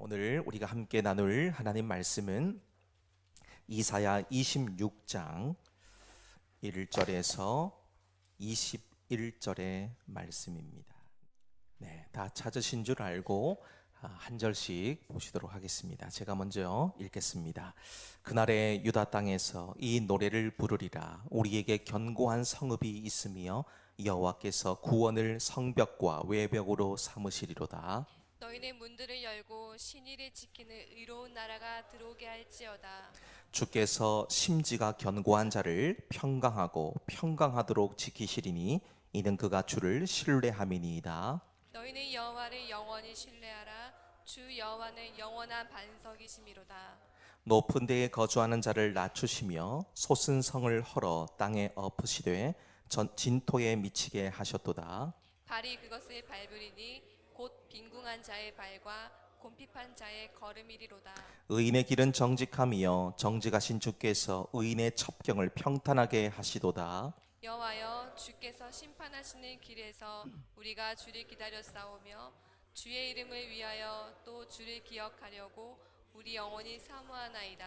오늘 우리가 함께 나눌 하나님 말씀은 이사야 26장 1절에서 21절의 말씀입니다. 네, 다 찾으신 줄 알고 한 절씩 보시도록 하겠습니다. 제가 먼저 읽겠습니다. 그날에 유다 땅에서 이 노래를 부르리라. 우리에게 견고한 성읍이 있으며 여호와께서 구원을 성벽과 외벽으로 삼으시리로다. 너희는 문들을 열고 신의를 지키는 의로운 나라가 들어오게 할지어다. 주께서 심지가 견고한 자를 평강하고 평강하도록 지키시리니 이는 그가 주를 신뢰함이니이다. 너희는 여호와를 영원히 신뢰하라. 주 여호와는 영원한 반석이심이로다. 높은 데에 거주하는 자를 낮추시며 솟은 성을 헐어 땅에 엎으시되 진토에 미치게 하셨도다. 발이 그것을 밟으리니 곧 빈궁한 자의 발과 곰핍한 자의 걸음이리로다. 의인의 길은 정직함이요 정직하신 주께서 의인의 첩경을 평탄하게 하시도다. 여호와여, 주께서 심판하시는 길에서 우리가 주를 기다렸사오며 주의 이름을 위하여 또 주를 기억하려고 우리 영혼이 사모하나이다.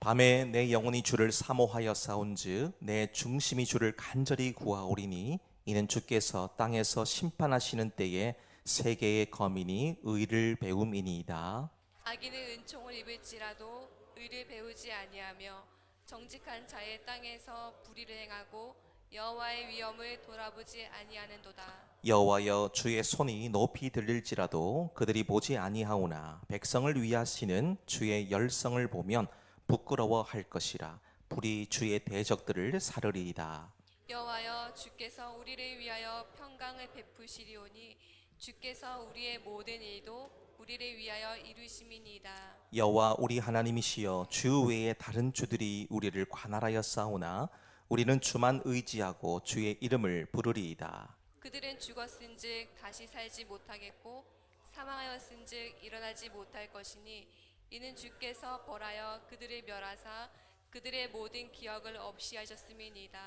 밤에 내 영혼이 주를 사모하여 싸운즉 내 중심이 주를 간절히 구하오리니 이는 주께서 땅에서 심판하시는 때에 세계의 거민이 의를 배움이니이다. 악인은 은총을 입을지라도 의를 배우지 아니하며 정직한 자의 땅에서 불의를 행하고 여호와의 위엄을 돌아보지 아니하는도다. 여호와여, 주의 손이 높이 들릴지라도 그들이 보지 아니하오나 백성을 위하시는 주의 열성을 보면 부끄러워할 것이라. 불이 주의 대적들을 사르리이다. 여호와여, 주께서 우리를 위하여 평강을 베푸시리오니 주께서 우리의 모든 일도 우리를 위하여 이루심이니이다. 여호와 우리 하나님이시여, 주 외에 다른 주들이 우리를 관할하여 싸우나 우리는 주만 의지하고 주의 이름을 부르리이다. 그들은 죽었은즉 다시 살지 못하겠고 사망하였은즉 일어나지 못할 것이니 이는 주께서 벌하여 그들을 멸하사 그들의 모든 기억을 없이 하셨음이니이다.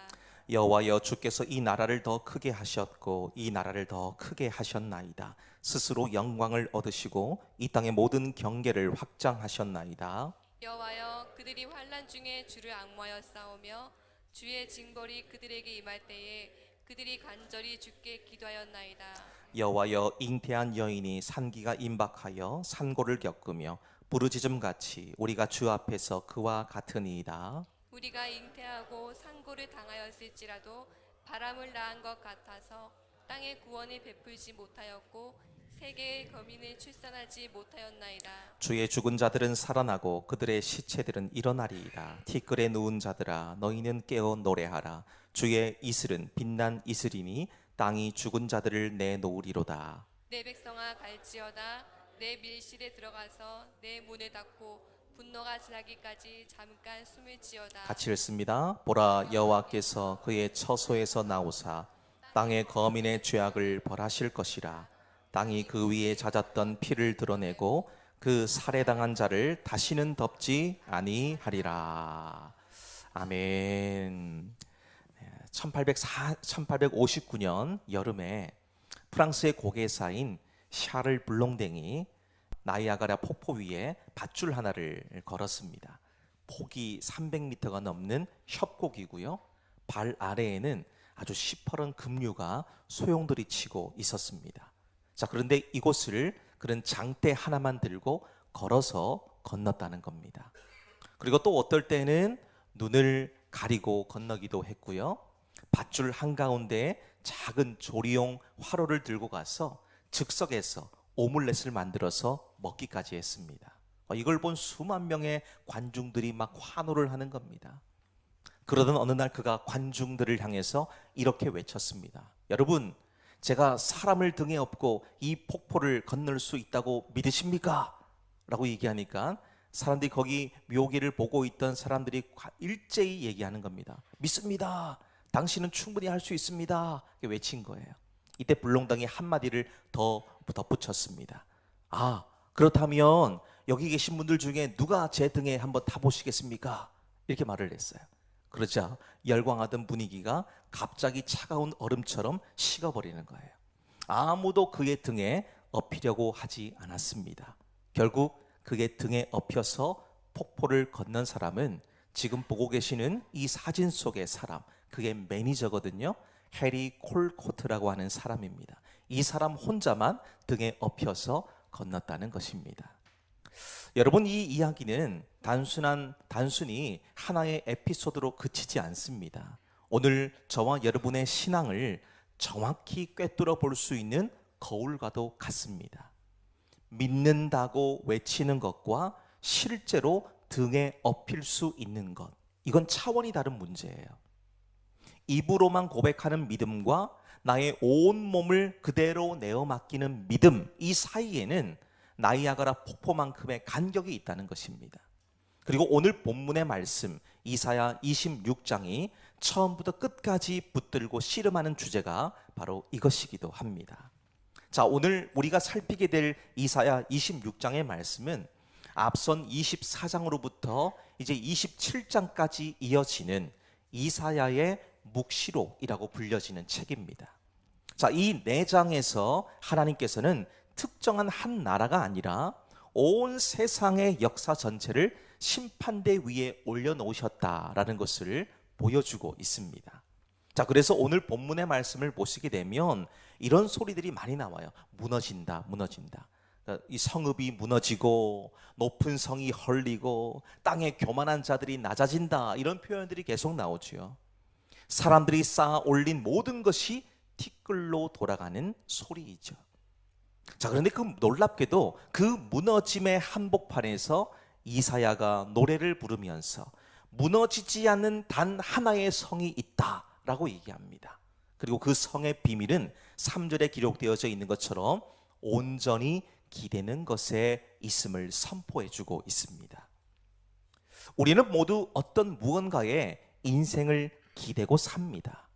여호와여, 주께서 이 나라를 더 크게 하셨고 이 나라를 더 크게 하셨나이다. 스스로 영광을 얻으시고 이 땅의 모든 경계를 확장하셨나이다. 여호와여, 그들이 환난 중에 주를 앙모하여 싸우며 주의 징벌이 그들에게 임할 때에 그들이 간절히 주께 기도하였나이다. 여호와여, 잉태한 여인이 산기가 임박하여 산고를 겪으며 부르짖음같이 우리가 주 앞에서 그와 같으니이다. 우리가 잉태하고 산고를 당하였을지라도 바람을 낳은 것 같아서 땅의 구원을 베풀지 못하였고 세계의 거민을 출산하지 못하였나이다. 주의 죽은 자들은 살아나고 그들의 시체들은 일어나리이다. 티끌에 누운 자들아, 너희는 깨어 노래하라. 주의 이슬은 빛난 이슬이니 땅이 죽은 자들을 내놓으리로다. 내 백성아, 갈지어다. 내 밀실에 들어가서 내 문을 닫고 분노가 지나기까지 잠깐 숨을 지어다. 같이 읽습니다. 보라, 여호와께서 그의 처소에서 나오사 땅의 거민의 죄악을 벌하실 것이라. 땅이 그 위에 잦았던 피를 드러내고 그 살해당한 자를 다시는 덮지 아니하리라. 아멘. 1859년 여름에 프랑스의 고개사인 샤를 블롱댕이 나이아가라 폭포 위에 밧줄 하나를 걸었습니다. 폭이 300m가 넘는 협곡이고요. 발 아래에는 아주 시퍼런 급류가 소용돌이 치고 있었습니다. 자, 그런데 이곳을 그런 장대 하나만 들고 걸어서 건넜다는 겁니다. 그리고 또 어떨 때는 눈을 가리고 건너기도 했고요. 밧줄 한가운데에 작은 조리용 화로를 들고 가서 즉석에서 오믈렛을 만들어서 먹기까지 했습니다. 이걸 본 수만 명의 관중들이 막 환호를 하는 겁니다. 그러던 어느 날 그가 관중들을 향해서 이렇게 외쳤습니다. 여러분, 제가 사람을 등에 업고 이 폭포를 건널 수 있다고 믿으십니까? 라고 얘기하니까 사람들이 거기 묘기를 보고 있던 사람들이 일제히 얘기하는 겁니다. 믿습니다. 당신은 충분히 할 수 있습니다. 외친 거예요. 이때 불롱당이 한마디를 더 덧붙였습니다. 아, 그렇다면 여기 계신 분들 중에 누가 제 등에 한번 타보시겠습니까? 이렇게 말을 했어요. 그러자 열광하던 분위기가 갑자기 차가운 얼음처럼 식어버리는 거예요. 아무도 그의 등에 업히려고 하지 않았습니다. 결국 그의 등에 엎혀서 폭포를 건넌 사람은 지금 보고 계시는 이 사진 속의 사람, 그게 매니저거든요. 해리 콜코트라고 하는 사람입니다. 이 사람 혼자만 등에 엎혀서 건넜다는 것입니다. 여러분, 이 이야기는 단순히 하나의 에피소드로 그치지 않습니다. 오늘 저와 여러분의 신앙을 정확히 꿰뚫어 볼 수 있는 거울과도 같습니다. 믿는다고 외치는 것과 실제로 등에 엎일 수 있는 것, 이건 차원이 다른 문제예요. 입으로만 고백하는 믿음과 나의 온 몸을 그대로 내어 맡기는 믿음, 이 사이에는 나이아가라 폭포만큼의 간격이 있다는 것입니다. 그리고 오늘 본문의 말씀 이사야 26장이 처음부터 끝까지 붙들고 씨름하는 주제가 바로 이것이기도 합니다. 자, 오늘 우리가 살피게 될 이사야 26장의 말씀은 앞선 24장으로부터 이제 27장까지 이어지는 이사야의 묵시록이라고 불려지는 책입니다. 자, 이 4장에서 하나님께서는 특정한 한 나라가 아니라 온 세상의 역사 전체를 심판대 위에 올려놓으셨다라는 것을 보여주고 있습니다. 자, 그래서 오늘 본문의 말씀을 보시게 되면 이런 소리들이 많이 나와요. 무너진다, 무너진다. 이 성읍이 무너지고 높은 성이 헐리고 땅에 교만한 자들이 낮아진다, 이런 표현들이 계속 나오죠. 사람들이 쌓아 올린 모든 것이 티끌로 돌아가는 소리이죠. 자, 그런데 그 놀랍게도 그 무너짐의 한복판에서 이사야가 노래를 부르면서 무너지지 않는 단 하나의 성이 있다라고 얘기합니다. 그리고 그 성의 비밀은 3절에 기록되어져 있는 것처럼 온전히 기대는 것에 있음을 선포해주고 있습니다. 우리는 모두 어떤 무언가에 인생을 기대고 삽니다.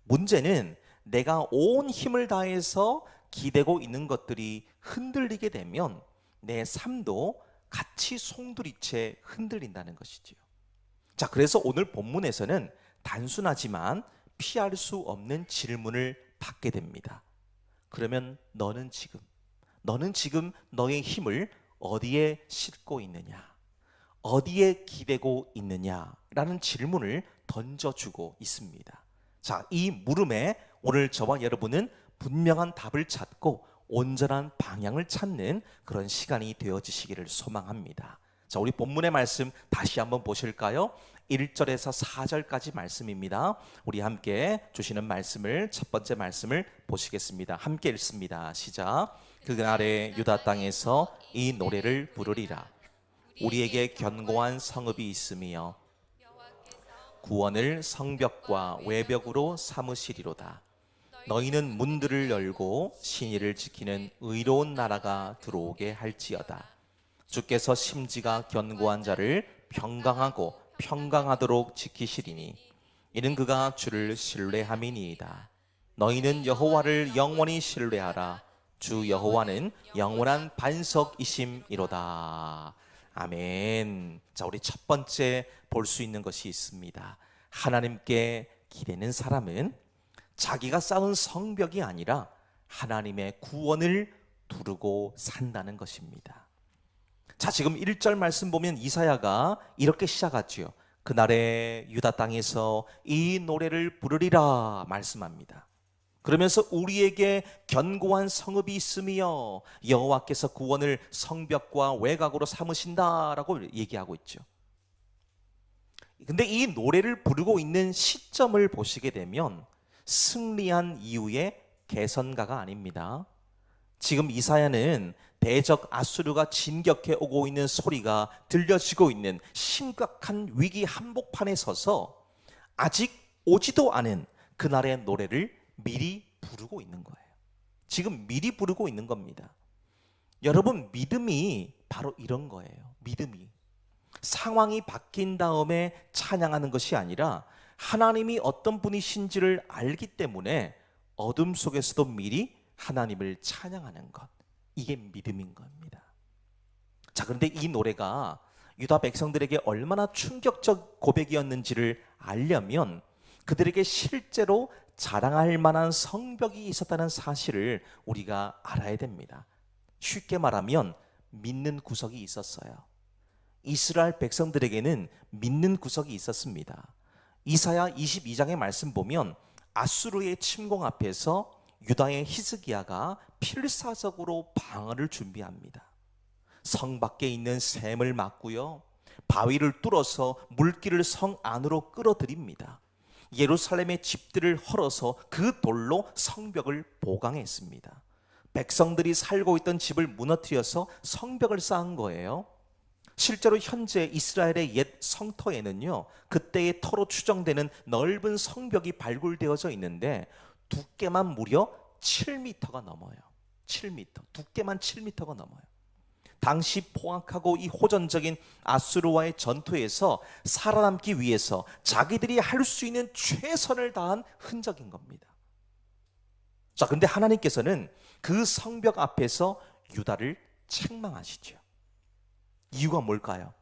문제는 내가 온 힘을 다해서 기대고 있는 것들이 흔들리게 되면 내 삶도 같이 송두리째 흔들린다는 것이지요. 자, 그래서 오늘 본문에서는 단순하지만 피할 수 없는 질문을 받게 됩니다. 그러면 너는 지금 너의 힘을 어디에 싣고 있느냐? 어디에 기대고 있느냐라는 질문을 던져주고 있습니다. 자, 이 물음에 오늘 저와 여러분은 분명한 답을 찾고 온전한 방향을 찾는 그런 시간이 되어지시기를 소망합니다. 자, 우리 본문의 말씀 다시 한번 보실까요? 1절에서 4절까지 말씀입니다. 우리 함께 주시는 말씀을, 첫 번째 말씀을 보시겠습니다. 함께 읽습니다. 시작. 그날에 유다 땅에서 이 노래를 부르리라. 우리에게 견고한 성읍이 있으며 구원을 성벽과 외벽으로 삼으시리로다. 너희는 문들을 열고 신의를 지키는 의로운 나라가 들어오게 할지어다. 주께서 심지가 견고한 자를 평강하고 평강하도록 지키시리니 이는 그가 주를 신뢰함이니이다. 너희는 여호와를 영원히 신뢰하라. 주 여호와는 영원한 반석이심이로다. 아멘. 자, 우리 첫 번째 볼 수 있는 것이 있습니다. 하나님께 기대는 사람은 자기가 쌓은 성벽이 아니라 하나님의 구원을 두르고 산다는 것입니다. 자, 지금 1절 말씀 보면 이사야가 이렇게 시작하죠. 그날에 유다 땅에서 이 노래를 부르리라 말씀합니다. 그러면서 우리에게 견고한 성읍이 있으며 여호와께서 구원을 성벽과 외곽으로 삼으신다라고 얘기하고 있죠. 근데 이 노래를 부르고 있는 시점을 보시게 되면 승리한 이후의 개선가가 아닙니다. 지금 이사야는 대적 아수르가 진격해 오고 있는 소리가 들려지고 있는 심각한 위기 한복판에 서서 아직 오지도 않은 그날의 노래를 미리 부르고 있는 거예요. 지금 미리 부르고 있는 겁니다. 여러분, 믿음이 바로 이런 거예요. 믿음이 상황이 바뀐 다음에 찬양하는 것이 아니라 하나님이 어떤 분이신지를 알기 때문에 어둠 속에서도 미리 하나님을 찬양하는 것, 이게 믿음인 겁니다. 자, 그런데 이 노래가 유다 백성들에게 얼마나 충격적 고백이었는지를 알려면 그들에게 실제로 자랑할 만한 성벽이 있었다는 사실을 우리가 알아야 됩니다. 쉽게 말하면 믿는 구석이 있었어요. 이스라엘 백성들에게는 믿는 구석이 있었습니다. 이사야 22장의 말씀 보면 아수르의 침공 앞에서 유다의 히스기야가 필사적으로 방어를 준비합니다. 성 밖에 있는 샘을 막고요, 바위를 뚫어서 물길을 성 안으로 끌어들입니다. 예루살렘의 집들을 헐어서 그 돌로 성벽을 보강했습니다. 백성들이 살고 있던 집을 무너뜨려서 성벽을 쌓은 거예요. 실제로 현재 이스라엘의 옛 성터에는요, 그때의 터로 추정되는 넓은 성벽이 발굴되어져 있는데 두께만 무려 7m가 넘어요. 7m. 두께만 7m가 넘어요. 당시 포악하고 이 호전적인 아수르와의 전투에서 살아남기 위해서 자기들이 할 수 있는 최선을 다한 흔적인 겁니다. 자, 그런데 하나님께서는 그 성벽 앞에서 유다를 책망하시죠. 이유가 뭘까요?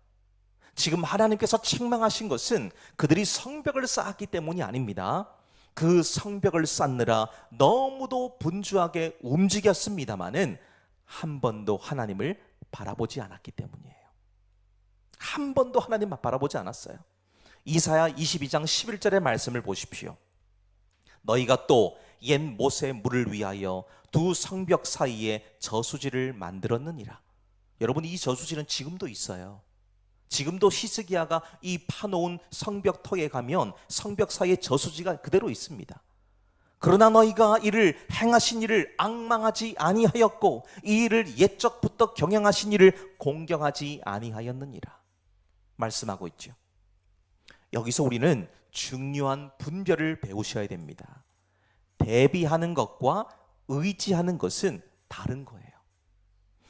지금 하나님께서 책망하신 것은 그들이 성벽을 쌓았기 때문이 아닙니다. 그 성벽을 쌓느라 너무도 분주하게 움직였습니다마는 한 번도 하나님을 바라보지 않았기 때문이에요. 한 번도 하나님 바라보지 않았어요. 이사야 22장 11절의 말씀을 보십시오. 너희가 또 옛 못의 물을 위하여 두 성벽 사이에 저수지를 만들었느니라. 여러분, 이 저수지는 지금도 있어요. 지금도 히스기야가 이 파놓은 성벽터에 가면 성벽 사이에 저수지가 그대로 있습니다. 그러나 너희가 이를 행하신 일을 앙망하지 아니하였고 이 일을 옛적부터 경영하신 일을 공경하지 아니하였느니라 말씀하고 있죠. 여기서 우리는 중요한 분별을 배우셔야 됩니다. 대비하는 것과 의지하는 것은 다른 거예요.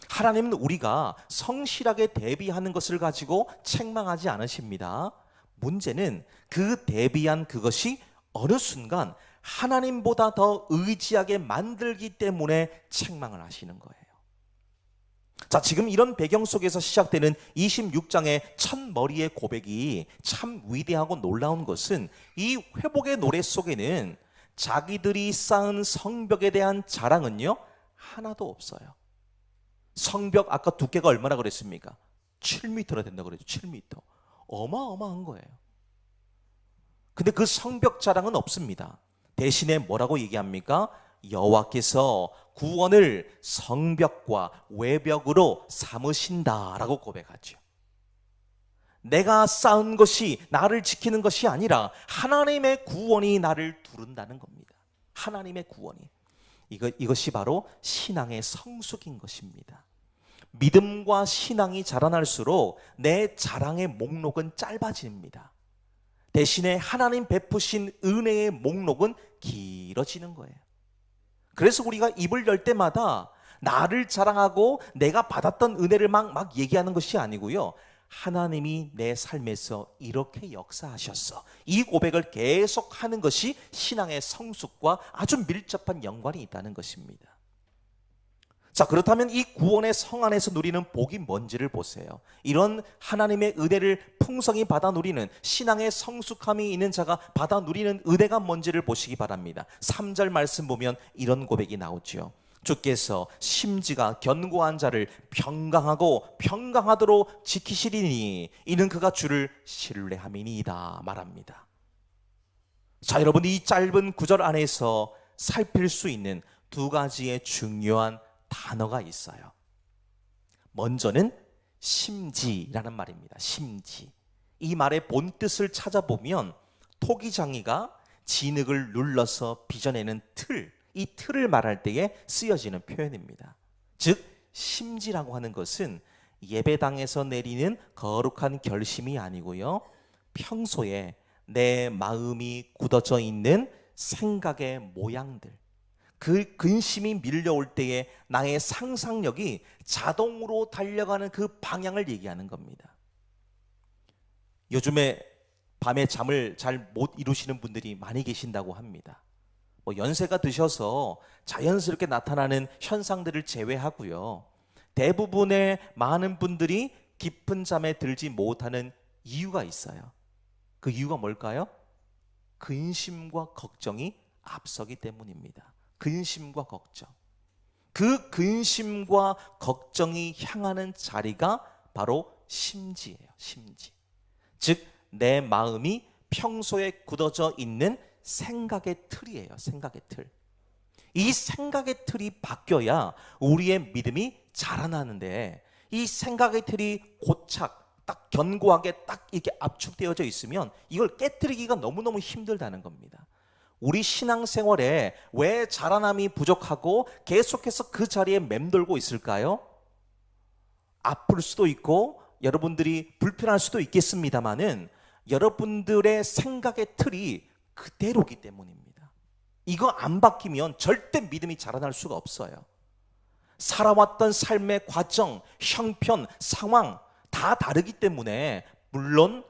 하나님은 우리가 성실하게 대비하는 것을 가지고 책망하지 않으십니다. 문제는 그 대비한 그것이 어느 순간 하나님보다 더 의지하게 만들기 때문에 책망을 하시는 거예요. 자, 지금 이런 배경 속에서 시작되는 26장의 첫 머리의 고백이 참 위대하고 놀라운 것은 이 회복의 노래 속에는 자기들이 쌓은 성벽에 대한 자랑은요, 하나도 없어요. 성벽 아까 두께가 얼마나 그랬습니까? 7m나 된다고 그랬죠. 7m. 어마어마한 거예요. 근데 그 성벽 자랑은 없습니다. 대신에 뭐라고 얘기합니까? 여호와께서 구원을 성벽과 외벽으로 삼으신다라고 고백하죠. 내가 쌓은 것이 나를 지키는 것이 아니라 하나님의 구원이 나를 두른다는 겁니다. 하나님의 구원이. 이것이 바로 신앙의 성숙인 것입니다. 믿음과 신앙이 자라날수록 내 자랑의 목록은 짧아집니다. 대신에 하나님 베푸신 은혜의 목록은 길어지는 거예요. 그래서 우리가 입을 열 때마다 나를 자랑하고 내가 받았던 은혜를 막 얘기하는 것이 아니고요, 하나님이 내 삶에서 이렇게 역사하셨어, 이 고백을 계속하는 것이 신앙의 성숙과 아주 밀접한 연관이 있다는 것입니다. 자, 그렇다면 이 구원의 성 안에서 누리는 복이 뭔지를 보세요. 이런 하나님의 은혜를 풍성히 받아 누리는 신앙의 성숙함이 있는 자가 받아 누리는 은혜가 뭔지를 보시기 바랍니다. 3절 말씀 보면 이런 고백이 나오죠. 주께서 심지가 견고한 자를 평강하고 평강하도록 지키시리니 이는 그가 주를 신뢰함이니이다 말합니다. 자, 여러분, 이 짧은 구절 안에서 살필 수 있는 두 가지의 중요한 단어가 있어요. 먼저는 심지라는 말입니다. 심지. 이 말의 본뜻을 찾아보면 토기장이가 진흙을 눌러서 빚어내는 틀, 이 틀을 말할 때에 쓰여지는 표현입니다. 즉 심지라고 하는 것은 예배당에서 내리는 거룩한 결심이 아니고요, 평소에 내 마음이 굳어져 있는 생각의 모양들, 그 근심이 밀려올 때에 나의 상상력이 자동으로 달려가는 그 방향을 얘기하는 겁니다. 요즘에 밤에 잠을 잘 못 이루시는 분들이 많이 계신다고 합니다. 연세가 드셔서 자연스럽게 나타나는 현상들을 제외하고요, 대부분의 많은 분들이 깊은 잠에 들지 못하는 이유가 있어요. 그 이유가 뭘까요? 근심과 걱정이 앞서기 때문입니다. 근심과 걱정. 그 근심과 걱정이 향하는 자리가 바로 심지예요. 심지. 즉 내 마음이 평소에 굳어져 있는 생각의 틀이에요. 생각의 틀. 이 생각의 틀이 바뀌어야 우리의 믿음이 자라나는데, 이 생각의 틀이 고착, 딱 견고하게 딱 이렇게 압축되어져 있으면 이걸 깨트리기가 너무너무 힘들다는 겁니다. 우리 신앙생활에 왜 자라남이 부족하고 계속해서 그 자리에 맴돌고 있을까요? 아플 수도 있고 여러분들이 불편할 수도 있겠습니다만은 여러분들의 생각의 틀이 그대로기 때문입니다. 이거 안 바뀌면 절대 믿음이 자라날 수가 없어요. 살아왔던 삶의 과정, 형편, 상황 다 다르기 때문에 물론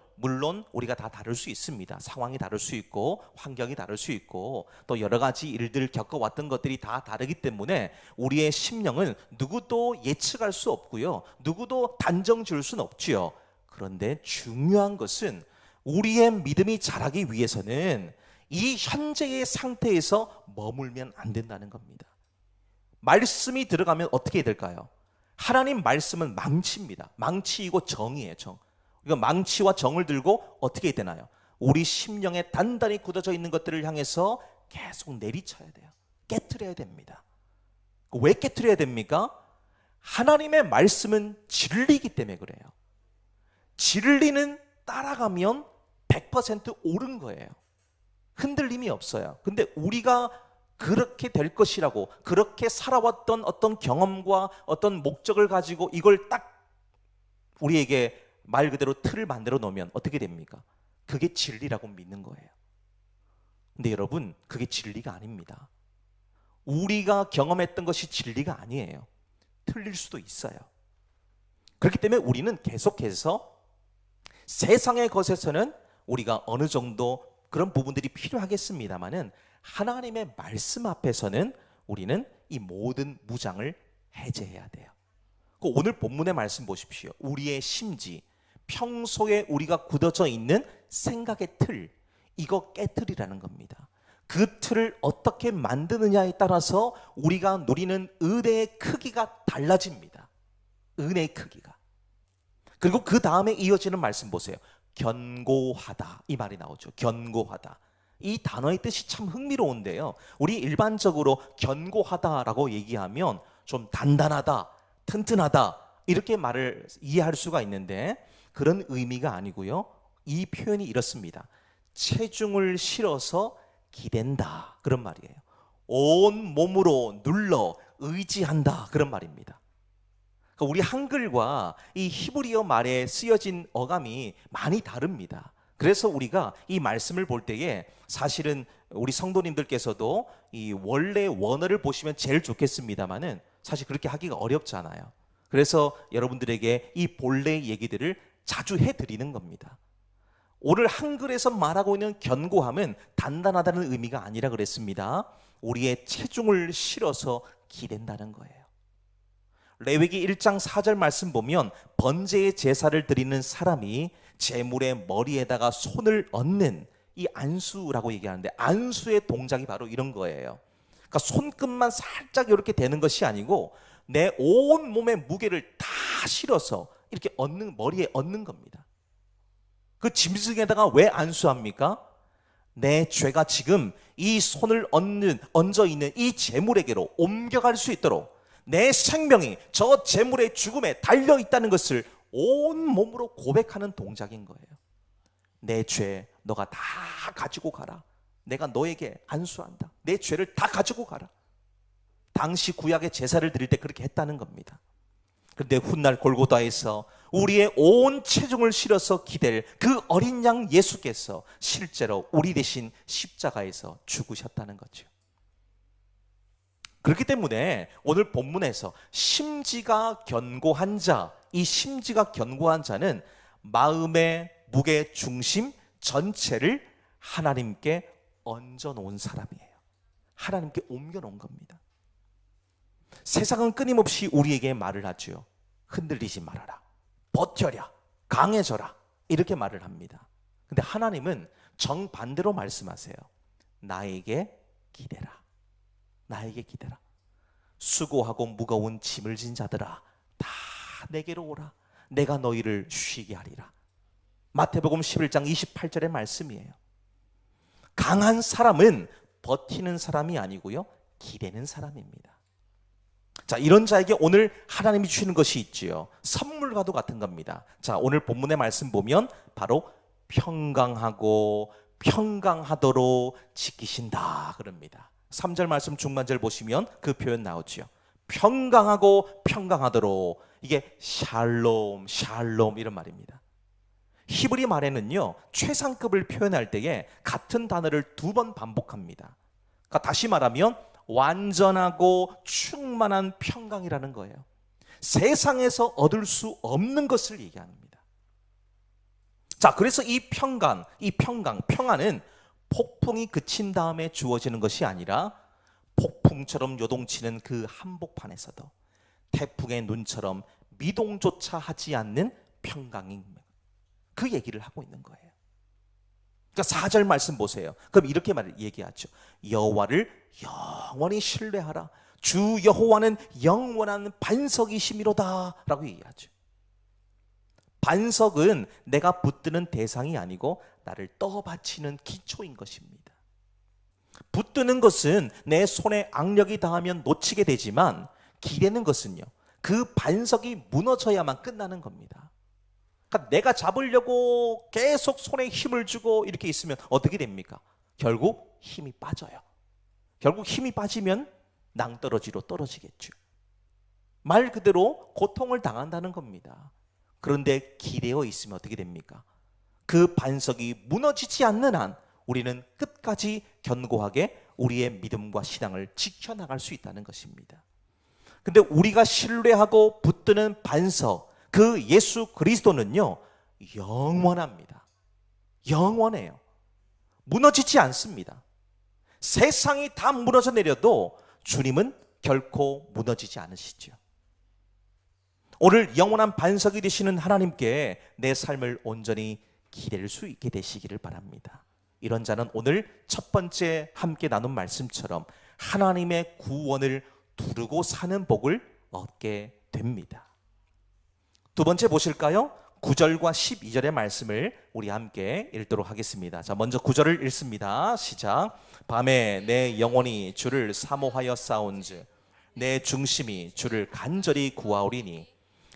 우리가 다 다를 수 있습니다. 상황이 다를 수 있고 환경이 다를 수 있고 또 여러 가지 일들을 겪어왔던 것들이 다 다르기 때문에 우리의 심령은 누구도 예측할 수 없고요. 누구도 단정 지을 수는 없지요. 그런데 중요한 것은 우리의 믿음이 자라기 위해서는 이 현재의 상태에서 머물면 안 된다는 겁니다. 말씀이 들어가면 어떻게 될까요? 하나님 말씀은 망치입니다. 망치이고 정이에요. 정. 이거 망치와 정을 들고 어떻게 되나요? 우리 심령에 단단히 굳어져 있는 것들을 향해서 계속 내리쳐야 돼요. 깨트려야 됩니다. 왜 깨트려야 됩니까? 하나님의 말씀은 진리이기 때문에 그래요. 진리는 따라가면 100% 옳은 거예요. 흔들림이 없어요. 근데 우리가 그렇게 될 것이라고, 그렇게 살아왔던 어떤 경험과 어떤 목적을 가지고 이걸 딱 우리에게 말 그대로 틀을 만들어 놓으면 어떻게 됩니까? 그게 진리라고 믿는 거예요. 근데 여러분, 그게 진리가 아닙니다. 우리가 경험했던 것이 진리가 아니에요. 틀릴 수도 있어요. 그렇기 때문에 우리는 계속해서 세상의 것에서는 우리가 어느 정도 그런 부분들이 필요하겠습니다만은 하나님의 말씀 앞에서는 우리는 이 모든 무장을 해제해야 돼요. 오늘 본문의 말씀 보십시오. 우리의 심지, 평소에 우리가 굳어져 있는 생각의 틀, 이거 깨트리라는 겁니다. 그 틀을 어떻게 만드느냐에 따라서 우리가 누리는 은혜의 크기가 달라집니다. 은혜의 크기가. 그리고 그 다음에 이어지는 말씀 보세요. 견고하다, 이 말이 나오죠. 견고하다. 이 단어의 뜻이 참 흥미로운데요. 우리 일반적으로 견고하다라고 얘기하면 좀 단단하다, 튼튼하다 이렇게 말을 이해할 수가 있는데 그런 의미가 아니고요. 이 표현이 이렇습니다. 체중을 실어서 기댄다, 그런 말이에요. 온 몸으로 눌러 의지한다, 그런 말입니다. 그러니까 우리 한글과 이 히브리어 말에 쓰여진 어감이 많이 다릅니다. 그래서 우리가 이 말씀을 볼 때에 사실은 우리 성도님들께서도 이 원래 원어를 보시면 제일 좋겠습니다만은 사실 그렇게 하기가 어렵잖아요. 그래서 여러분들에게 이 본래의 얘기들을 자주 해드리는 겁니다. 오늘 한글에서 말하고 있는 견고함은 단단하다는 의미가 아니라 그랬습니다. 우리의 체중을 실어서 기댄다는 거예요. 레위기 1장 4절 말씀 보면 번제의 제사를 드리는 사람이 제물의 머리에다가 손을 얹는 이 안수라고 얘기하는데 안수의 동작이 바로 이런 거예요. 그러니까 손끝만 살짝 이렇게 되는 것이 아니고 내 온 몸의 무게를 다 실어서 이렇게 머리에 얹는 겁니다. 그 짐승에다가 왜 안수합니까? 내 죄가 지금 이 손을 얹어 있는 이 제물에게로 옮겨갈 수 있도록 내 생명이 저 제물의 죽음에 달려 있다는 것을 온 몸으로 고백하는 동작인 거예요. 내 죄 너가 다 가지고 가라. 내가 너에게 안수한다. 내 죄를 다 가지고 가라. 당시 구약의 제사를 드릴 때 그렇게 했다는 겁니다. 그런데 훗날 골고다에서 우리의 온 체중을 실어서 기댈 그 어린 양 예수께서 실제로 우리 대신 십자가에서 죽으셨다는 거죠. 그렇기 때문에 오늘 본문에서 심지가 견고한 자, 이 심지가 견고한 자는 마음의 무게 중심 전체를 하나님께 얹어 놓은 사람이에요. 하나님께 옮겨 놓은 겁니다. 세상은 끊임없이 우리에게 말을 하죠. 흔들리지 말아라. 버텨라. 강해져라. 이렇게 말을 합니다. 근데 하나님은 정반대로 말씀하세요. 나에게 기대라. 나에게 기대라. 수고하고 무거운 짐을 진 자들아 다 내게로 오라. 내가 너희를 쉬게 하리라. 마태복음 11장 28절의 말씀이에요. 강한 사람은 버티는 사람이 아니고요, 기대는 사람입니다. 자, 이런 자에게 오늘 하나님이 주시는 것이 있지요. 선물과도 같은 겁니다. 자, 오늘 본문의 말씀 보면 바로 평강하고 평강하도록 지키신다 그럽니다. 3절 말씀 중반절 보시면 그 표현 나오죠. 평강하고 평강하도록, 이게 샬롬 샬롬 이런 말입니다. 히브리 말에는요, 최상급을 표현할 때에 같은 단어를 2번 반복합니다. 그러니까 다시 말하면 완전하고 충만한 평강이라는 거예요. 세상에서 얻을 수 없는 것을 얘기합니다. 자, 그래서 이 평강, 평안은 폭풍이 그친 다음에 주어지는 것이 아니라 폭풍처럼 요동치는 그 한복판에서도 태풍의 눈처럼 미동조차 하지 않는 평강인, 그 얘기를 하고 있는 거예요. 그러니까 4절 말씀 보세요. 그럼 이렇게 얘기하죠. 여호와를 영원히 신뢰하라. 주 여호와는 영원한 반석이심이로다 라고 얘기하죠. 반석은 내가 붙드는 대상이 아니고 나를 떠받치는 기초인 것입니다. 붙드는 것은 내 손에 악력이 닿으면 놓치게 되지만, 기대는 것은요, 그 반석이 무너져야만 끝나는 겁니다. 그러니까 내가 잡으려고 계속 손에 힘을 주고 이렇게 있으면 어떻게 됩니까? 결국 힘이 빠져요. 결국 힘이 빠지면 낭떠러지로 떨어지겠죠. 말 그대로 고통을 당한다는 겁니다. 그런데 기대어 있으면 어떻게 됩니까? 그 반석이 무너지지 않는 한 우리는 끝까지 견고하게 우리의 믿음과 신앙을 지켜나갈 수 있다는 것입니다. 근데 우리가 신뢰하고 붙드는 반석, 그 예수 그리스도는요, 영원합니다. 영원해요. 무너지지 않습니다. 세상이 다 무너져 내려도 주님은 결코 무너지지 않으시죠. 오늘 영원한 반석이 되시는 하나님께 내 삶을 온전히 기댈 수 있게 되시기를 바랍니다. 이런 자는 오늘 첫 번째 함께 나눈 말씀처럼 하나님의 구원을 두르고 사는 복을 얻게 됩니다. 두 번째 보실까요? 9절과 12절의 말씀을 우리 함께 읽도록 하겠습니다. 자, 먼저 9절을 읽습니다. 시작. 밤에 내 영혼이 주를 사모하여 싸운즉 내 중심이 주를 간절히 구하오리니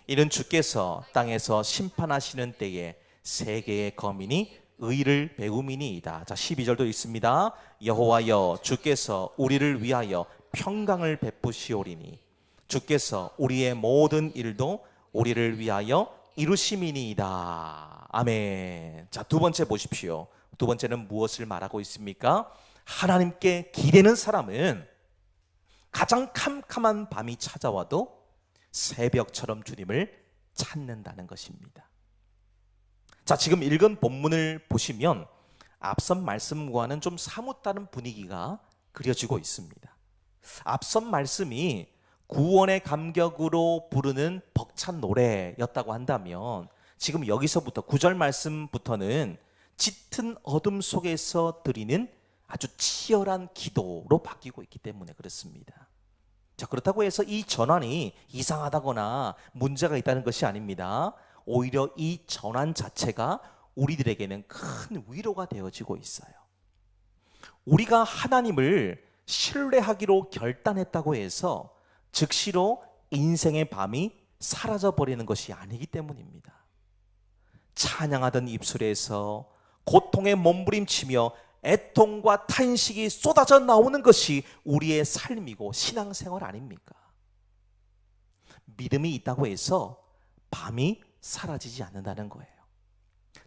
이는 주께서 땅에서 심판하시는 때에 세계의 거민이 의를 배움이니이다. 자, 12절도 읽습니다. 여호와여 주께서 우리를 위하여 평강을 베푸시오리니 주께서 우리의 모든 일도 우리를 위하여 이루심이니이다. 아멘. 자, 두 번째 보십시오. 두 번째는 무엇을 말하고 있습니까? 하나님께 기대는 사람은 가장 캄캄한 밤이 찾아와도 새벽처럼 주님을 찾는다는 것입니다. 자, 지금 읽은 본문을 보시면 앞선 말씀과는 좀 사뭇 다른 분위기가 그려지고 있습니다. 앞선 말씀이 구원의 감격으로 부르는 벅찬 노래였다고 한다면 지금 여기서부터 9절 말씀부터는 짙은 어둠 속에서 드리는 아주 치열한 기도로 바뀌고 있기 때문에 그렇습니다. 자, 그렇다고 해서 이 전환이 이상하다거나 문제가 있다는 것이 아닙니다. 오히려 이 전환 자체가 우리들에게는 큰 위로가 되어지고 있어요. 우리가 하나님을 신뢰하기로 결단했다고 해서 즉시로 인생의 밤이 사라져버리는 것이 아니기 때문입니다. 찬양하던 입술에서 고통에 몸부림치며 애통과 탄식이 쏟아져 나오는 것이 우리의 삶이고 신앙생활 아닙니까? 믿음이 있다고 해서 밤이 사라지지 않는다는 거예요.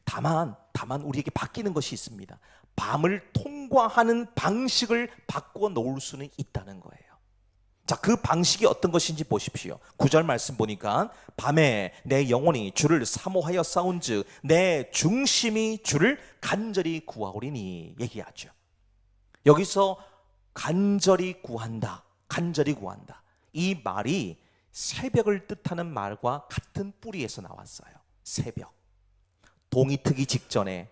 다만 우리에게 바뀌는 것이 있습니다. 밤을 통과하는 방식을 바꿔 놓을 수는 있다는 거예요. 자, 그 방식이 어떤 것인지 보십시오. 9절 말씀 보니까 밤에 내 영혼이 주를 사모하여 싸운즉 내 중심이 주를 간절히 구하오리니 얘기하죠. 여기서 간절히 구한다, 간절히 구한다. 이 말이 새벽을 뜻하는 말과 같은 뿌리에서 나왔어요. 새벽. 동이 트기 직전에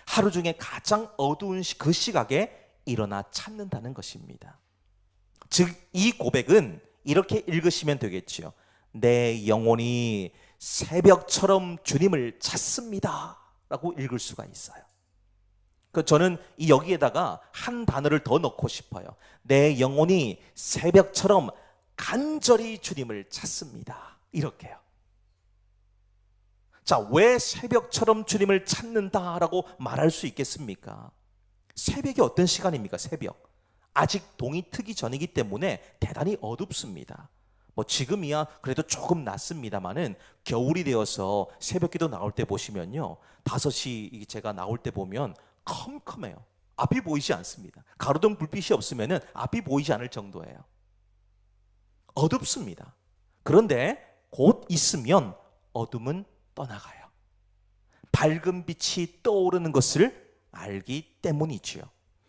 하루 중에 가장 어두운 그 시각에 일어나 찾는다는 것입니다. 즉 이 고백은 이렇게 읽으시면 되겠죠. 내 영혼이 새벽처럼 주님을 찾습니다 라고 읽을 수가 있어요. 저는 여기에다가 한 단어를 더 넣고 싶어요. 내 영혼이 새벽처럼 간절히 주님을 찾습니다. 이렇게요. 자, 왜 새벽처럼 주님을 찾는다라고 말할 수 있겠습니까? 새벽이 어떤 시간입니까? 새벽. 아직 동이 트기 전이기 때문에 대단히 어둡습니다. 지금이야 그래도 조금 낫습니다만은 겨울이 되어서 새벽기도 나올 때 보시면요, 5시 제가 나올 때 보면 컴컴해요. 앞이 보이지 않습니다. 가로등 불빛이 없으면은 앞이 보이지 않을 정도예요. 어둡습니다. 그런데 곧 있으면 어둠은 떠나가요. 밝은 빛이 떠오르는 것을 알기 때문이지요.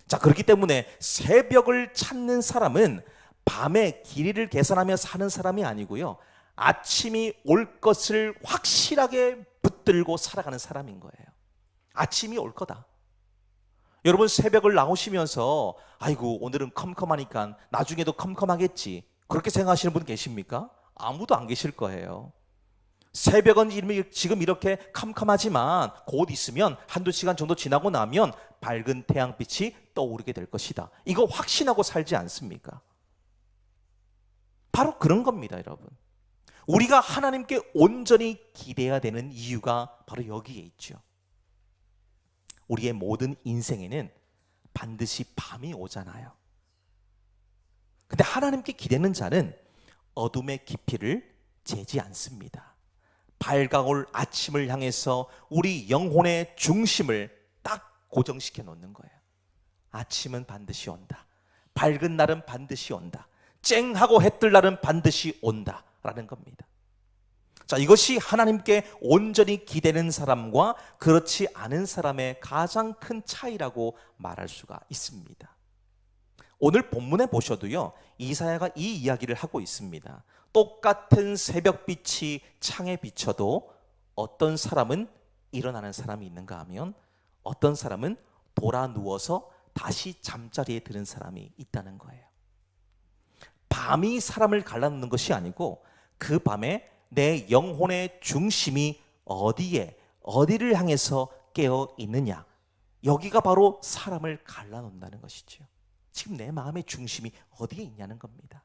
자, 그렇기 때문에 새벽을 찾는 사람은 밤에 길이를 계산하며 사는 사람이 아니고요, 아침이 올 것을 확실하게 붙들고 살아가는 사람인 거예요. 아침이 올 거다. 여러분, 새벽을 나오시면서 아이고 오늘은 컴컴하니까 나중에도 컴컴하겠지, 그렇게 생각하시는 분 계십니까? 아무도 안 계실 거예요. 새벽은 지금 이렇게 캄캄하지만 곧 있으면 한두 시간 정도 지나고 나면 밝은 태양빛이 떠오르게 될 것이다. 이거 확신하고 살지 않습니까? 바로 그런 겁니다, 여러분. 우리가 하나님께 온전히 기대해야 되는 이유가 바로 여기에 있죠. 우리의 모든 인생에는 반드시 밤이 오잖아요. 근데 하나님께 기대는 자는 어둠의 깊이를 재지 않습니다. 밝아올 아침을 향해서 우리 영혼의 중심을 딱 고정시켜 놓는 거예요. 아침은 반드시 온다. 밝은 날은 반드시 온다. 쨍하고 해 뜰 날은 반드시 온다라는 겁니다. 자, 이것이 하나님께 온전히 기대는 사람과 그렇지 않은 사람의 가장 큰 차이라고 말할 수가 있습니다. 오늘 본문에 보셔도요, 이사야가 이 이야기를 하고 있습니다. 똑같은 새벽빛이 창에 비쳐도 어떤 사람은 일어나는 사람이 있는가 하면 어떤 사람은 돌아 누워서 다시 잠자리에 드는 사람이 있다는 거예요. 밤이 사람을 갈라놓는 것이 아니고 그 밤에 내 영혼의 중심이 어디를 향해서 깨어 있느냐, 여기가 바로 사람을 갈라놓는다는 것이죠. 지금 내 마음의 중심이 어디에 있냐는 겁니다.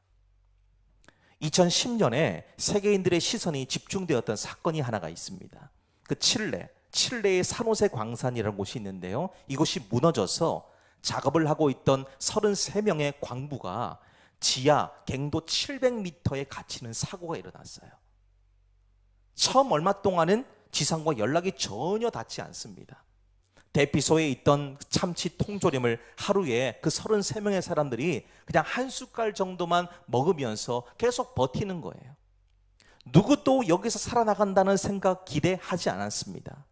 2010년에 세계인들의 시선이 집중되었던 사건이 하나가 있습니다. 그 칠레의 산호세 광산이라는 곳이 있는데요, 이곳이 무너져서 작업을 하고 있던 33명의 광부가 지하 갱도 700m에 갇히는 사고가 일어났어요. 처음 얼마 동안은 지상과 연락이 전혀 닿지 않습니다. 대피소에 있던 참치 통조림을 하루에 그 33명의 사람들이 그냥 한 숟갈 정도만 먹으면서 계속 버티는 거예요. 누구도 여기서 살아나간다는 생각 기대하지 않았습니다.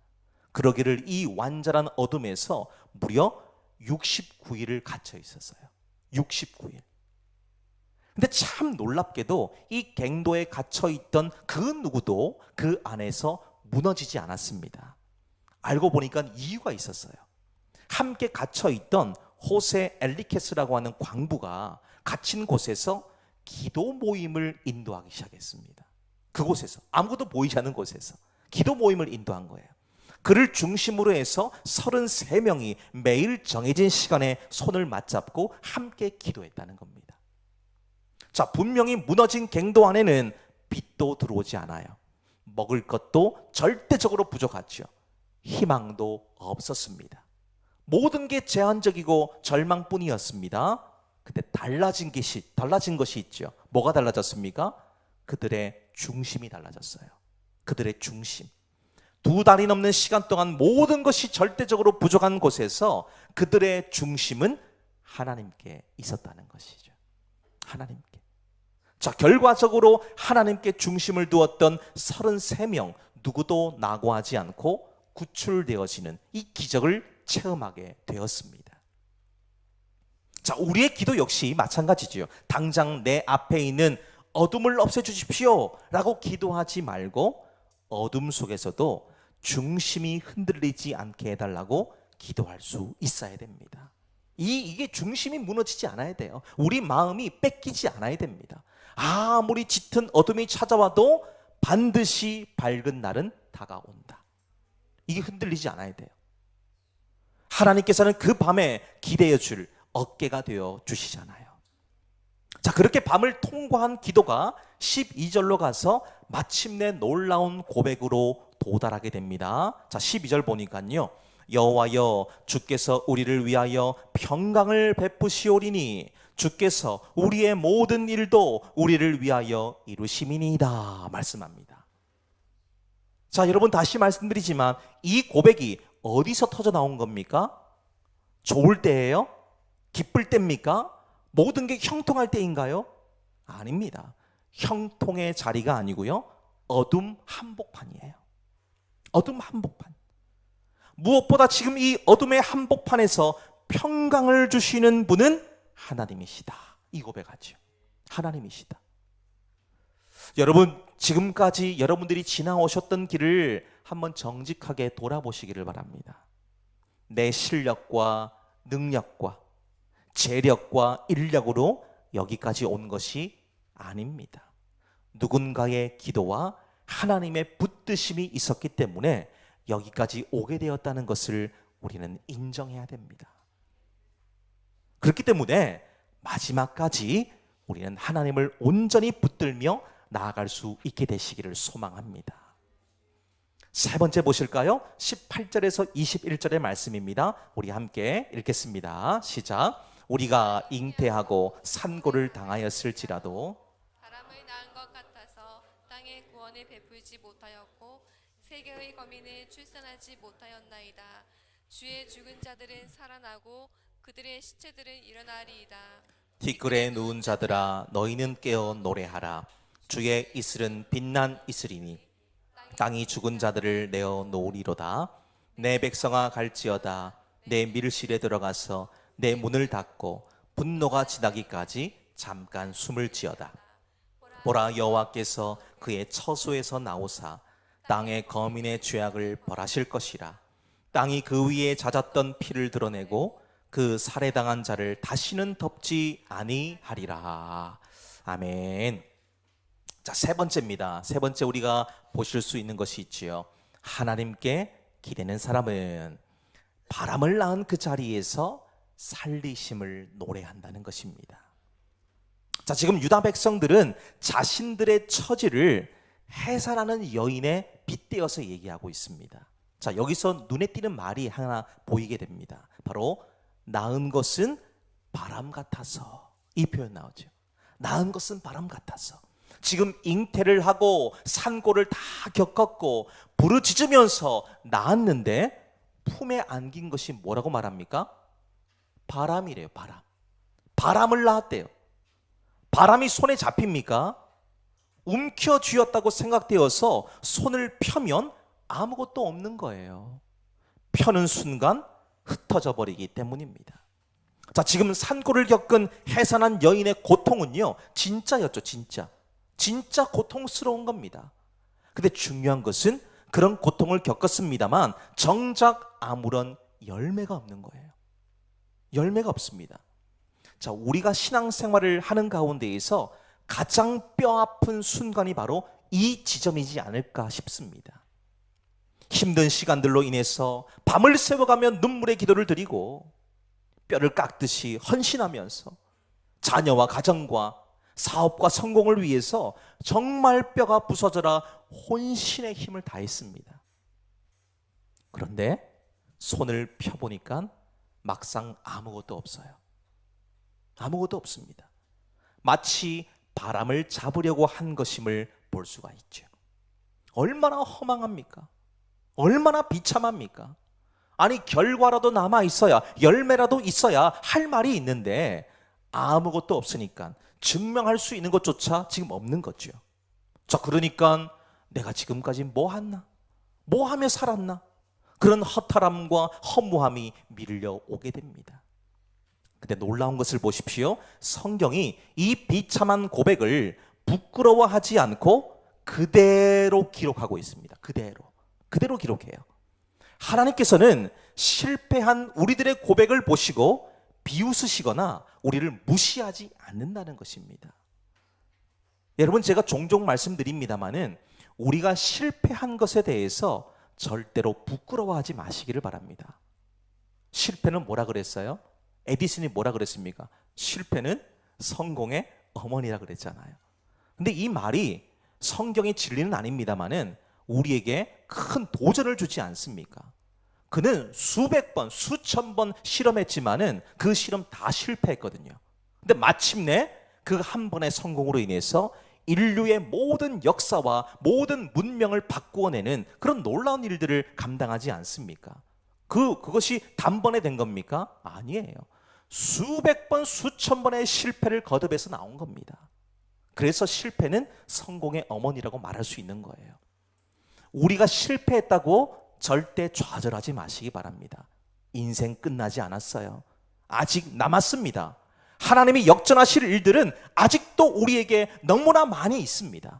그러기를 이 완전한 어둠에서 무려 69일을 갇혀 있었어요. 69일. 근데 참 놀랍게도 이 갱도에 갇혀 있던 그 누구도 그 안에서 무너지지 않았습니다. 알고 보니까 이유가 있었어요. 함께 갇혀 있던 호세 엘리케스라고 하는 광부가 갇힌 곳에서 기도 모임을 인도하기 시작했습니다. 그곳에서, 아무것도 보이지 않는 곳에서 기도 모임을 인도한 거예요. 그를 중심으로 해서 33명이 매일 정해진 시간에 손을 맞잡고 함께 기도했다는 겁니다. 자, 분명히 무너진 갱도 안에는 빛도 들어오지 않아요. 먹을 것도 절대적으로 부족하죠. 희망도 없었습니다. 모든 게 제한적이고 절망뿐이었습니다. 근데 달라진 것이 있죠. 뭐가 달라졌습니까? 그들의 중심이 달라졌어요. 그들의 중심. 2달이 넘는 시간 동안 모든 것이 절대적으로 부족한 곳에서 그들의 중심은 하나님께 있었다는 것이죠. 하나님께. 자, 결과적으로 하나님께 중심을 두었던 33명 누구도 낙오하지 않고 구출되어지는 이 기적을 체험하게 되었습니다. 자, 우리의 기도 역시 마찬가지지요. 당장 내 앞에 있는 어둠을 없애주십시오 라고 기도하지 말고 어둠 속에서도 중심이 흔들리지 않게 해달라고 기도할 수 있어야 됩니다. 이게 중심이 무너지지 않아야 돼요. 우리 마음이 뺏기지 않아야 됩니다. 아무리 짙은 어둠이 찾아와도 반드시 밝은 날은 다가온다. 이게 흔들리지 않아야 돼요. 하나님께서는 그 밤에 기대어 줄 어깨가 되어 주시잖아요. 자, 그렇게 밤을 통과한 기도가 12절로 가서 마침내 놀라운 고백으로 도달하게 됩니다. 자, 12절 보니까요, 여호와여 주께서 우리를 위하여 평강을 베푸시오리니 주께서 우리의 모든 일도 우리를 위하여 이루심이니이다 말씀합니다. 자, 여러분 다시 말씀드리지만 이 고백이 어디서 터져 나온 겁니까? 좋을 때예요? 기쁠 때입니까? 모든 게 형통할 때인가요? 아닙니다. 형통의 자리가 아니고요, 어둠 한복판이에요. 어둠 한복판. 무엇보다 지금 이 어둠의 한복판에서 평강을 주시는 분은 하나님이시다. 이 고백하죠. 하나님이시다. 여러분, 지금까지 여러분들이 지나오셨던 길을 한번 정직하게 돌아보시기를 바랍니다. 내 실력과 능력과 재력과 인력으로 여기까지 온 것이 아닙니다. 누군가의 기도와 하나님의 붙드심이 있었기 때문에 여기까지 오게 되었다는 것을 우리는 인정해야 됩니다. 그렇기 때문에 마지막까지 우리는 하나님을 온전히 붙들며 나아갈 수 있게 되시기를 소망합니다. 세 번째 보실까요? 18절에서 21절의 말씀입니다. 우리 함께 읽겠습니다. 시작. 우리가 잉태하고 산고를 당하였을지라도 바람을 낳은 것 같아서 땅에 구원을 베풀지 못하였고 세계의 거민을 출산하지 못하였나이다. 주의 죽은 자들은 살아나고 그들의 시체들은 일어나리이다. 티끌에 누운 자들아 너희는 깨어 노래하라. 주의 이슬은 빛난 이슬이니 땅이 죽은 자들을 내어 놓으리로다. 내 백성아 갈지어다. 내 밀실에 들어가서 내 문을 닫고 분노가 지나기까지 잠깐 숨을 지어다. 보라, 여호와께서 그의 처소에서 나오사 땅의 거민의 죄악을 벌하실 것이라. 땅이 그 위에 잦았던 피를 드러내고 그 살해당한 자를 다시는 덮지 아니하리라. 아멘. 자, 세 번째입니다. 세 번째 우리가 보실 수 있는 것이 있지요. 하나님께 기대는 사람은 바람을 낳은 그 자리에서 살리심을 노래한다는 것입니다. 자, 지금 유다 백성들은 자신들의 처지를 해산하는 여인에 빗대어서 얘기하고 있습니다. 자, 여기서 눈에 띄는 말이 하나 보이게 됩니다. 바로 낳은 것은 바람 같아서. 이 표현 나오죠. 낳은 것은 바람 같아서. 지금 잉태를 하고 산고를 다 겪었고 부르짖으면서 낳았는데 품에 안긴 것이 뭐라고 말합니까? 바람이래요. 바람. 바람을 낳았대요. 바람이 손에 잡힙니까? 움켜쥐었다고 생각되어서 손을 펴면 아무것도 없는 거예요. 펴는 순간 흩어져 버리기 때문입니다. 자, 지금 산고를 겪은 해산한 여인의 고통은요, 진짜였죠. 진짜 고통스러운 겁니다. 근데 중요한 것은 그런 고통을 겪었습니다만 정작 아무런 열매가 없는 거예요. 열매가 없습니다. 자, 우리가 신앙생활을 하는 가운데에서 가장 뼈아픈 순간이 바로 이 지점이지 않을까 싶습니다. 힘든 시간들로 인해서 밤을 새워가며 눈물의 기도를 드리고 뼈를 깎듯이 헌신하면서 자녀와 가정과 사업과 성공을 위해서 정말 뼈가 부서져라 혼신의 힘을 다했습니다. 그런데 손을 펴보니까 막상 아무것도 없어요. 아무것도 없습니다. 마치 바람을 잡으려고 한 것임을 볼 수가 있죠. 얼마나 허망합니까? 얼마나 비참합니까? 아니, 결과라도 남아 있어야, 열매라도 있어야 할 말이 있는데 아무것도 없으니까 증명할 수 있는 것조차 지금 없는 거죠. 자, 그러니까 내가 지금까지 뭐 했나? 뭐 하며 살았나? 그런 허탈함과 허무함이 밀려오게 됩니다. 근데 놀라운 것을 보십시오. 성경이 이 비참한 고백을 부끄러워하지 않고 그대로 기록하고 있습니다. 그대로 기록해요. 하나님께서는 실패한 우리들의 고백을 보시고 비웃으시거나 우리를 무시하지 않는다는 것입니다. 여러분, 제가 종종 말씀드립니다마는 우리가 실패한 것에 대해서 절대로 부끄러워하지 마시기를 바랍니다. 실패는 뭐라 그랬어요? 에디슨이 뭐라 그랬습니까? 실패는 성공의 어머니라 그랬잖아요. 근데 이 말이 성경의 진리는 아닙니다마는 우리에게 큰 도전을 주지 않습니까? 그는 수백 번, 수천 번 실험했지만은 그 실험 다 실패했거든요. 근데 마침내 그 한 번의 성공으로 인해서 인류의 모든 역사와 모든 문명을 바꾸어내는 그런 놀라운 일들을 감당하지 않습니까? 그것이 단번에 된 겁니까? 아니에요. 수백 번, 수천 번의 실패를 거듭해서 나온 겁니다. 그래서 실패는 성공의 어머니라고 말할 수 있는 거예요. 우리가 실패했다고 절대 좌절하지 마시기 바랍니다. 인생 끝나지 않았어요. 아직 남았습니다. 하나님이 역전하실 일들은 아직도 우리에게 너무나 많이 있습니다.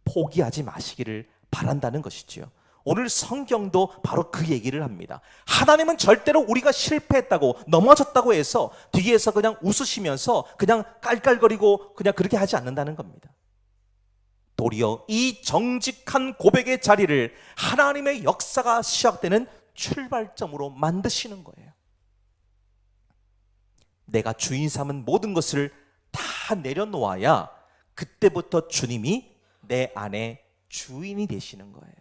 포기하지 마시기를 바란다는 것이지요. 오늘 성경도 바로 그 얘기를 합니다. 하나님은 절대로 우리가 실패했다고, 넘어졌다고 해서 뒤에서 그냥 웃으시면서 그냥 깔깔거리고 그냥 그렇게 하지 않는다는 겁니다. 도리어 이 정직한 고백의 자리를 하나님의 역사가 시작되는 출발점으로 만드시는 거예요. 내가 주인 삼은 모든 것을 다 내려놓아야 그때부터 주님이 내 안에 주인이 되시는 거예요.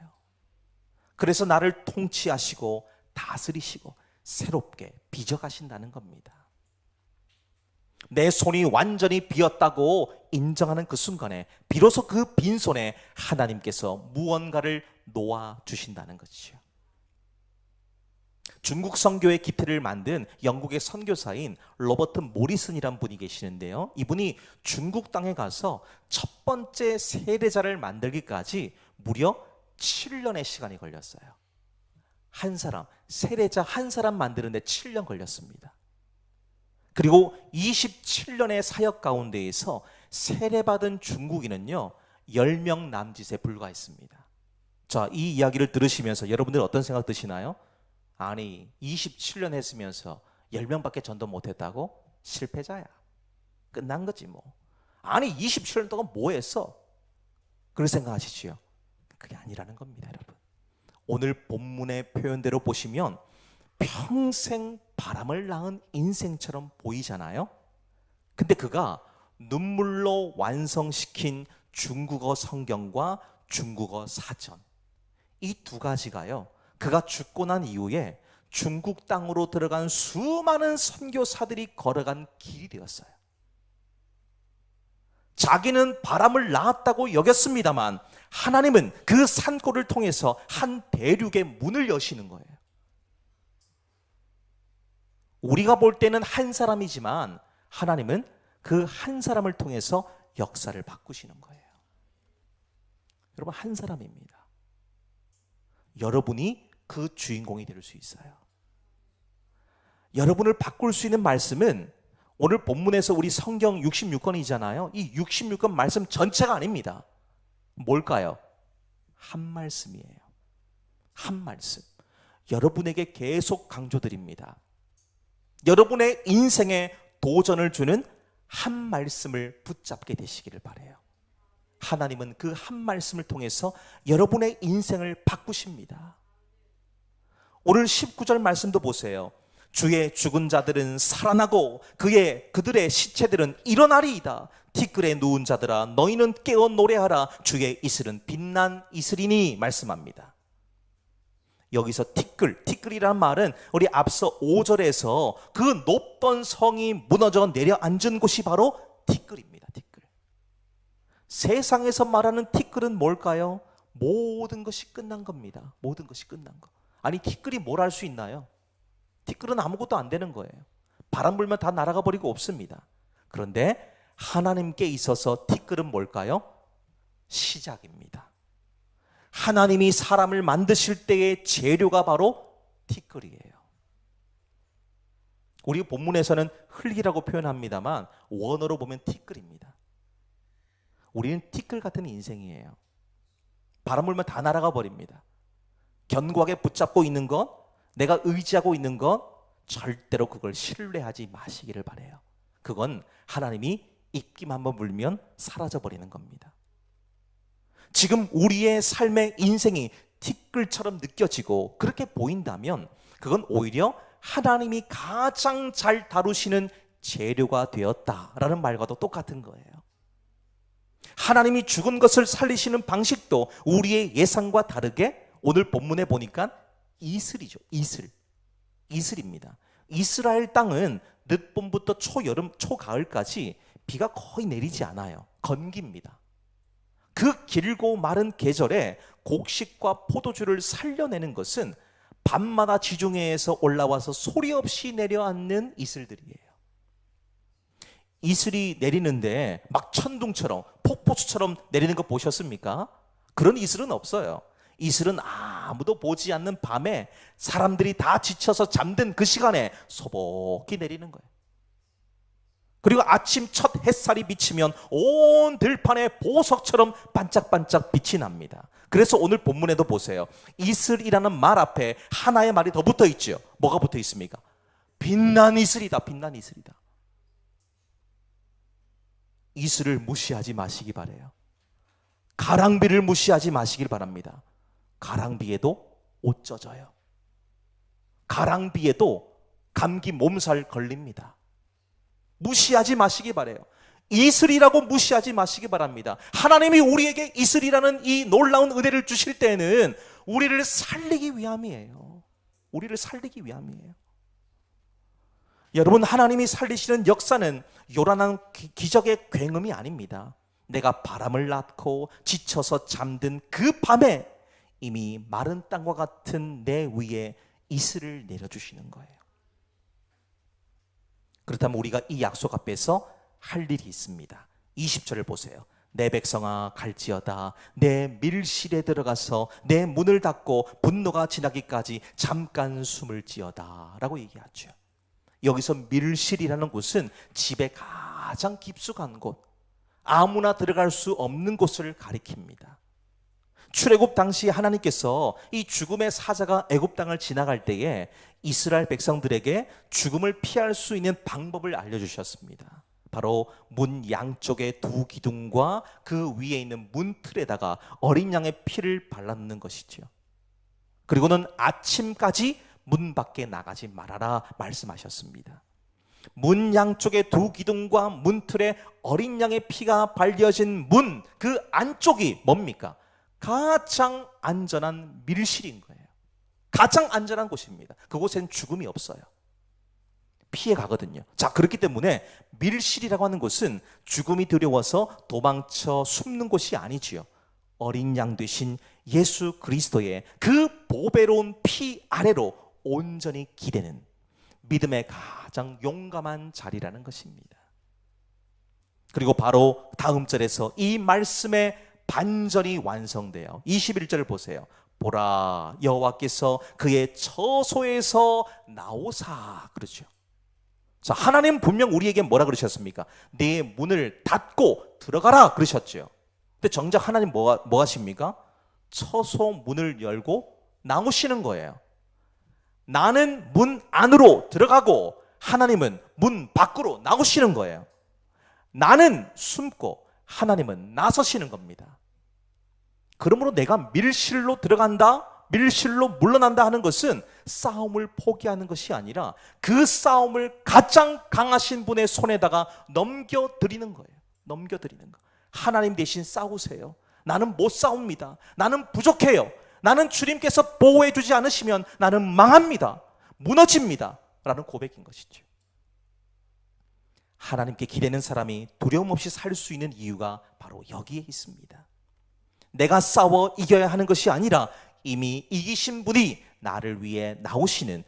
그래서 나를 통치하시고 다스리시고 새롭게 빚어가신다는 겁니다. 내 손이 완전히 비었다고 인정하는 그 순간에 비로소 그 빈손에 하나님께서 무언가를 놓아주신다는 것이죠. 중국 선교의 기틀을 만든 영국의 선교사인 로버트 모리슨이란 분이 계시는데요. 이분이 중국 땅에 가서 첫 번째 세례자를 만들기까지 무려 7년의 시간이 걸렸어요. 한 사람, 세례자 한 사람 만드는데 7년 걸렸습니다. 그리고 27년의 사역 가운데에서 세례받은 중국인은요 10명 남짓에 불과했습니다. 자, 이 이야기를 들으시면서 여러분들 어떤 생각 드시나요? 아니 27년 했으면서 10명밖에 전도 못했다고? 실패자야. 끝난 거지 뭐. 아니 27년 동안 뭐 했어? 그런 생각하시지요? 그게 아니라는 겁니다, 여러분. 오늘 본문의 표현대로 보시면 평생 바람을 낳은 인생처럼 보이잖아요. 근데 그가 눈물로 완성시킨 중국어 성경과 중국어 사전, 이 두 가지가요, 그가 죽고 난 이후에 중국 땅으로 들어간 수많은 선교사들이 걸어간 길이 되었어요. 자기는 바람을 낳았다고 여겼습니다만 하나님은 그 산골을 통해서 한 대륙의 문을 여시는 거예요. 우리가 볼 때는 한 사람이지만 하나님은 그 한 사람을 통해서 역사를 바꾸시는 거예요. 여러분, 한 사람입니다. 여러분이 그 주인공이 될 수 있어요. 여러분을 바꿀 수 있는 말씀은 오늘 본문에서 우리 성경 66권이잖아요. 이 66권 말씀 전체가 아닙니다. 뭘까요? 한 말씀이에요. 한 말씀. 여러분에게 계속 강조드립니다. 여러분의 인생에 도전을 주는 한 말씀을 붙잡게 되시기를 바라요. 하나님은 그 한 말씀을 통해서 여러분의 인생을 바꾸십니다. 오늘 19절 말씀도 보세요. 주의 죽은 자들은 살아나고 그들의 시체들은 일어나리이다. 티끌에 누운 자들아 너희는 깨어 노래하라. 주의 이슬은 빛난 이슬이니 말씀합니다. 여기서 티끌이라는 말은 우리 앞서 5절에서 그 높던 성이 무너져 내려앉은 곳이 바로 티끌입니다. 티끌. 세상에서 말하는 티끌은 뭘까요? 모든 것이 끝난 겁니다. 모든 것이 끝난 거. 아니 티끌이 뭘 할 수 있나요? 티끌은 아무것도 안 되는 거예요. 바람 불면 다 날아가 버리고 없습니다. 그런데 하나님께 있어서 티끌은 뭘까요? 시작입니다. 하나님이 사람을 만드실 때의 재료가 바로 티끌이에요. 우리 본문에서는 흙이라고 표현합니다만 원어로 보면 티끌입니다. 우리는 티끌 같은 인생이에요. 바람 불면 다 날아가 버립니다. 견고하게 붙잡고 있는 것, 내가 의지하고 있는 것, 절대로 그걸 신뢰하지 마시기를 바라요. 그건 하나님이 입김 한번 물면 사라져버리는 겁니다. 지금 우리의 삶의 인생이 티끌처럼 느껴지고 그렇게 보인다면 그건 오히려 하나님이 가장 잘 다루시는 재료가 되었다라는 말과도 똑같은 거예요. 하나님이 죽은 것을 살리시는 방식도 우리의 예상과 다르게 오늘 본문에 보니까 이슬이죠. 이슬입니다. 이스라엘 땅은 늦봄부터 초여름, 초가을까지 비가 거의 내리지 않아요. 건기입니다. 그 길고 마른 계절에 곡식과 포도주를 살려내는 것은 밤마다 지중해에서 올라와서 소리 없이 내려앉는 이슬들이에요. 이슬이 내리는데 막 천둥처럼 폭포수처럼 내리는 거 보셨습니까? 그런 이슬은 없어요. 이슬은 아무도 보지 않는 밤에 사람들이 다 지쳐서 잠든 그 시간에 소복히 내리는 거예요. 그리고 아침 첫 햇살이 비치면 온 들판에 보석처럼 반짝반짝 빛이 납니다. 그래서 오늘 본문에도 보세요. 이슬이라는 말 앞에 하나의 말이 더 붙어 있죠. 뭐가 붙어 있습니까? 빛난 이슬이다. 빛난 이슬이다. 이슬을 무시하지 마시기 바래요. 가랑비를 무시하지 마시길 바랍니다. 가랑비에도 옷 젖어요. 가랑비에도 감기 몸살 걸립니다. 무시하지 마시기 바래요. 이슬이라고 무시하지 마시기 바랍니다. 하나님이 우리에게 이슬이라는 이 놀라운 은혜를 주실 때는 우리를 살리기 위함이에요. 우리를 살리기 위함이에요. 여러분, 하나님이 살리시는 역사는 요란한 기적의 굉음이 아닙니다. 내가 바람을 낳고 지쳐서 잠든 그 밤에 이미 마른 땅과 같은 내 위에 이슬을 내려주시는 거예요. 그렇다면 우리가 이 약속 앞에서 할 일이 있습니다. 20절을 보세요. 내 백성아 갈지어다 내 밀실에 들어가서 내 문을 닫고 분노가 지나기까지 잠깐 숨을 지어다 라고 얘기하죠. 여기서 밀실이라는 곳은 집의 가장 깊숙한 곳, 아무나 들어갈 수 없는 곳을 가리킵니다. 출애굽 당시 하나님께서 이 죽음의 사자가 애굽 땅을 지나갈 때에 이스라엘 백성들에게 죽음을 피할 수 있는 방법을 알려주셨습니다. 바로 문 양쪽에 두 기둥과 그 위에 있는 문틀에다가 어린 양의 피를 발라놓는 것이죠. 그리고는 아침까지 문 밖에 나가지 말아라 말씀하셨습니다. 문 양쪽에 두 기둥과 문틀에 어린 양의 피가 발려진 문, 그 안쪽이 뭡니까? 가장 안전한 밀실인 거예요. 가장 안전한 곳입니다. 그곳엔 죽음이 없어요. 피해 가거든요. 자, 그렇기 때문에 밀실이라고 하는 곳은 죽음이 두려워서 도망쳐 숨는 곳이 아니지요. 어린 양 되신 예수 그리스도의 그 보배로운 피 아래로 온전히 기대는 믿음의 가장 용감한 자리라는 것입니다. 그리고 바로 다음 절에서 이 말씀의 반전이 완성돼요. 21절을 보세요. 보라 여호와께서 그의 처소에서 나오사 그러죠. 자, 하나님 분명 우리에게 뭐라 그러셨습니까? 내 문을 닫고 들어가라 그러셨죠. 근데 정작 하나님 뭐 하십니까? 처소 문을 열고 나오시는 거예요. 나는 문 안으로 들어가고 하나님은 문 밖으로 나오시는 거예요. 나는 숨고 하나님은 나서시는 겁니다. 그러므로 내가 밀실로 들어간다, 밀실로 물러난다 하는 것은 싸움을 포기하는 것이 아니라 그 싸움을 가장 강하신 분의 손에다가 넘겨드리는 거예요. 넘겨드리는 거. 하나님 대신 싸우세요. 나는 못 싸웁니다. 나는 부족해요. 나는 주님께서 보호해 주지 않으시면 나는 망합니다. 무너집니다. 라는 고백인 것이죠. 하나님께 기대는 사람이 두려움 없이 살 수 있는 이유가 바로 여기에 있습니다. 내가 싸워 이겨야 하는 것이 아니라 이미 이기신 분이 나를 위해 나오시는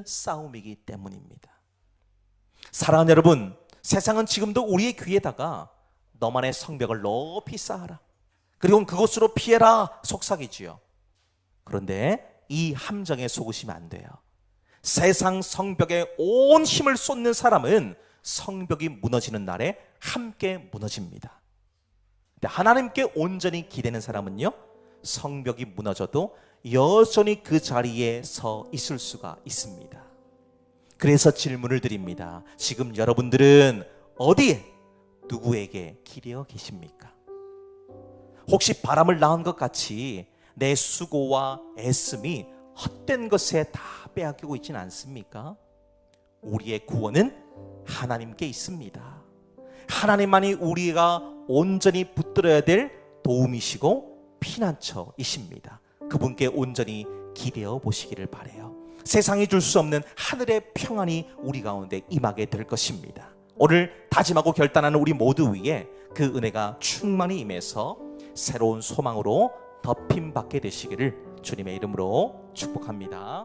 싸움이기 때문입니다. 사랑하는 여러분, 세상은 지금도 우리의 귀에다가 너만의 성벽을 높이 쌓아라, 그리고 그곳으로 피해라 속삭이지요. 그런데 이 함정에 속으시면 안 돼요. 세상 성벽에 온 힘을 쏟는 사람은 성벽이 무너지는 날에 함께 무너집니다. 근데 하나님께 온전히 기대는 사람은요, 성벽이 무너져도 여전히 그 자리에 서 있을 수가 있습니다. 그래서 질문을 드립니다. 지금 여러분들은 어디에 누구에게 기대어 계십니까? 혹시 바람을 낳은 것 같이 내 수고와 애씀이 헛된 것에 다 빼앗기고 있지는 않습니까? 우리의 구원은 하나님께 있습니다. 하나님만이 우리가 온전히 붙들어야 될 도움이시고 피난처이십니다. 그분께 온전히 기대어 보시기를 바라요. 세상이 줄 수 없는 하늘의 평안이 우리 가운데 임하게 될 것입니다. 오늘 다짐하고 결단하는 우리 모두 위에 그 은혜가 충만히 임해서 새로운 소망으로 덮임 받게 되시기를 주님의 이름으로 축복합니다.